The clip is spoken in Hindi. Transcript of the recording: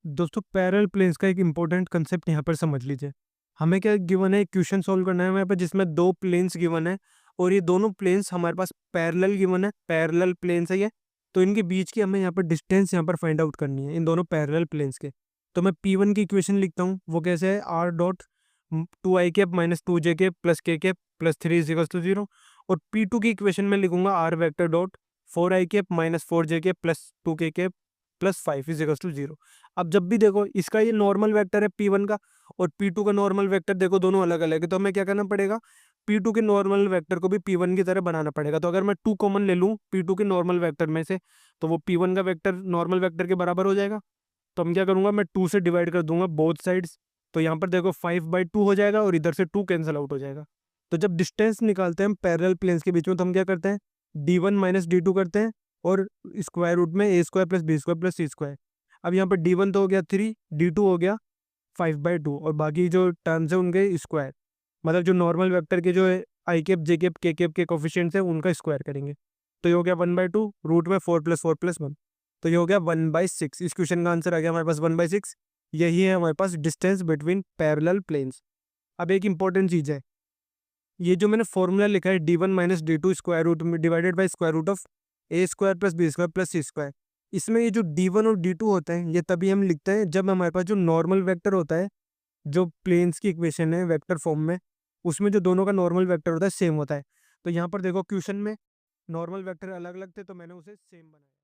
दोस्तों पैरेलल प्लेन्स का एक इंपॉर्टेंट कंसेप्ट यहाँ पर समझ लीजिए। हमें क्या गिवन है, क्वेश्चन सॉल्व करना है हमें यहाँ पे, जिसमें दो प्लेन्स गिवन है और ये दोनों प्लेन्स हमारे पास पैरेलल गिवन है, पैरेलल प्लेन्स है ये। तो इनके बीच की हमें यहाँ पर डिस्टेंस यहाँ पर फाइंड आउट करनी है, इन दोनों पैरेलल प्लेन्स के। तो मैं P1 की इक्वेशन लिखता हूँ, वो कैसे है, r dot 2i cap minus 2j cap plus k cap plus 3 = 0। और P2 की इक्वेशन में लिखूंगा r vector dot 4i cap minus 4j cap plus 2k cap plus 5 = 0। अब जब भी देखो, इसका ये नॉर्मल वेक्टर है P1 का, और P2 का नॉर्मल वेक्टर देखो दोनों अलग अलग है, तो हमें क्या करना पड़ेगा, P2 के नॉर्मल वेक्टर को भी P1 की तरह बनाना पड़ेगा। तो अगर मैं 2 कॉमन ले लूँ P2 के नॉर्मल वेक्टर में से, तो वो P1 का वेक्टर नॉर्मल वेक्टर के बराबर हो जाएगा। तो हम क्या करूँगा, मैं 2 से डिवाइड कर दूंगा बोथ साइड्स। तो यहाँ पर देखो 5/2 हो जाएगा और इधर से 2 कैंसिल आउट हो जाएगा। तो जब डिस्टेंस निकालते हैं हम पैरेलल प्लेन्स के बीच में, तो हम क्या करते हैं, D1 माइनस D2 करते हैं और स्क्वायर रूट में a² plus b² plus c²। अब यहाँ पर D1 तो हो गया 3, D2 हो गया 5/2 और बाकी जो टर्म्स है उनके स्क्वायर, मतलब जो नॉर्मल वेक्टर के जो i cap j cap k cap के कोफिशिएंट्स है उनका स्क्वायर करेंगे। तो ये हो गया 1/2 रूट में 4 + 4 + 1। तो ये हो गया 1/6। इस क्वेश्चन का आंसर आ गया हमारे पास 1/6। यही है हमारे पास डिस्टेंस बिटवीन पैरेलल प्लेन्स। अब एक इंपॉर्टेंट चीज़ है, ये जो मैंने फॉर्मूला लिखा है D1 minus D2 square root में divided by square root of a² plus b² plus c², इसमें ये जो D1 और D2 होता है ये तभी हम लिखते हैं जब हमारे पास जो नॉर्मल वेक्टर होता है, जो प्लेन्स की इक्वेशन है वेक्टर फॉर्म में, उसमें जो दोनों का नॉर्मल वेक्टर होता है सेम होता है। तो यहाँ पर देखो क्वेश्चन में नॉर्मल वेक्टर अलग अलग थे, तो मैंने उसे सेम बनाया।